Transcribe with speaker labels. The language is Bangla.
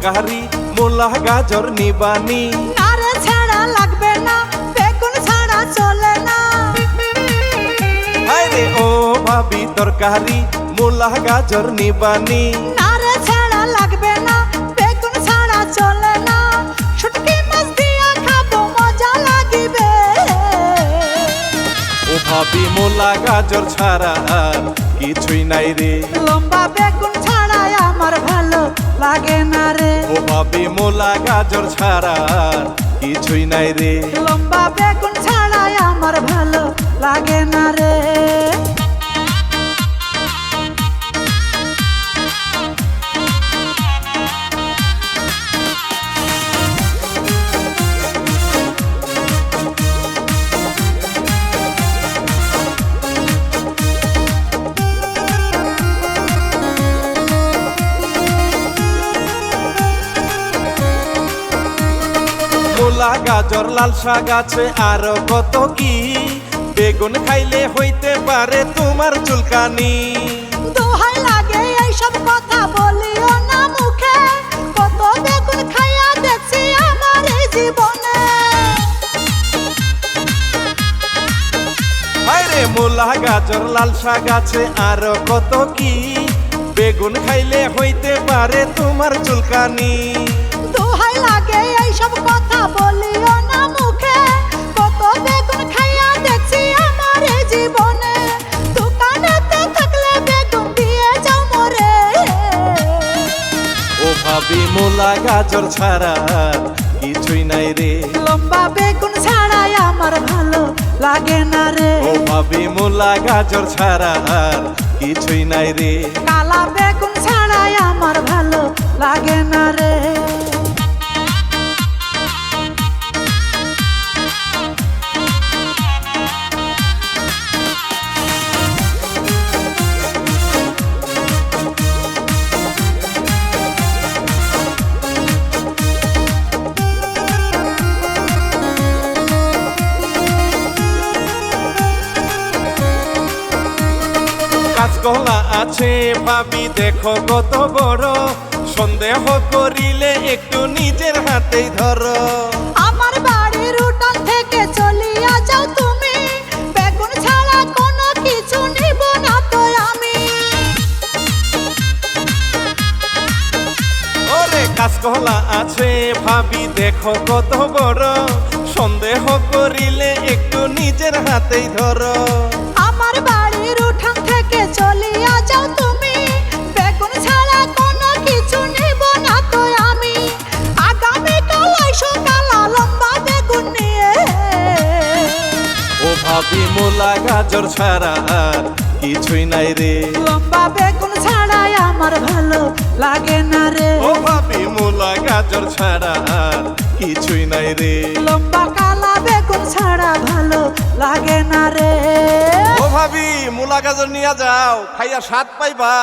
Speaker 1: তরকারি মূলা গাজর নিবানি।
Speaker 2: নারে ছাড়া লাগবে না, বেগুন ছাড়া চলে না।
Speaker 1: আরে ও ভাবি তরকারি মূলা গাজর নিবানি।
Speaker 2: নারে ছাড়া লাগবে না, বেগুন ছাড়া চলে না। শুটকি মাছ দিয়া খাবো, মজা লাগিবে।
Speaker 1: ও ভাবি মূলা গাজর ছাড়া আর কিছুই নাই রে।
Speaker 2: লম্বা বেগুন ছাড়া আমার ভালো লাগে না রে।
Speaker 1: ও ভাবি মূলা গাজর ছাড়া আর কিছুই নাই রে।
Speaker 2: লম্বা বেগুন ছাড়া আমার ভালো লাগে না রে।
Speaker 1: মূলা গাজর লাল শাক আছে আরো কত কি। বেগুন খাইলে হইতে পারে তোমার চুলকানি।
Speaker 2: দোহাই লাগে এইসব কথা বলিও না মুখে। কত বেগুন খাইয়া দেখছি আমার এই জীবনে।
Speaker 1: আরে মূলা গাজর লাল শাক আছে আরো কত কি। বেগুন খাইলে হইতে পারে তোমার চুলকানি।
Speaker 2: দোহাই লাগে এইসব কথা বলিও না মুখে। কত বেগুন খাইয়া দেখছি আমার এই জীবনে। দোকানেতে থাকলে বেগুন দিয়ে যাও মরে।
Speaker 1: ও ভাবি মূলা গাজর ছাড়া আর কিছুই নাই রে।
Speaker 2: লম্বা বেগুন ছাড়াই আমার ভালো লাগে না রে।
Speaker 1: ও ভাবি মূলা গাজর ছাড়া আর কিছুই নাই রে।
Speaker 2: কালা বেগুন ছাড়াই আমার ভালো লাগে না রে।
Speaker 1: কাঁচকলা আছে ভাবি দেখো কত বড়। সন্দেহ করিলে একটু নিজের হাতেই ধরো।
Speaker 2: আমার বাড়ির উঠান থেকে চলিয়া যাও তুমি। বেগুন ছাড়া কোনো কিছু নিব না তো আমি।
Speaker 1: ওরে কাঁচকলা আছে ভাবি দেখো কত বড়। সন্দেহ করিলে একটু নিজের হাতেই ধরো।
Speaker 2: আমার বাড়ির উঠান থেকে চলিয়া যাও তুমি। বেগুন ছাড়া কোনো কিছু নিব না তো আমি। আগামীকাল আইসো কালা লম্বা বেগুন নিয়ে।
Speaker 1: ও ভাবি মূলা গাজর ছাড়া আর কিছুই নাই রে।
Speaker 2: লম্বা বেগুন ছাড়াই আমার ভালো লাগে না রে।
Speaker 1: ও ভাবি মূলা গাজর ছাড়া আর কিছুই নাই রে।
Speaker 2: লম্বা কালা বেগুন ছাড়া ভালো লাগে না রে।
Speaker 1: ও ভাবি মূলা গাজর নিয়ে যাও, খাইয়া স্বাদ পাইবা।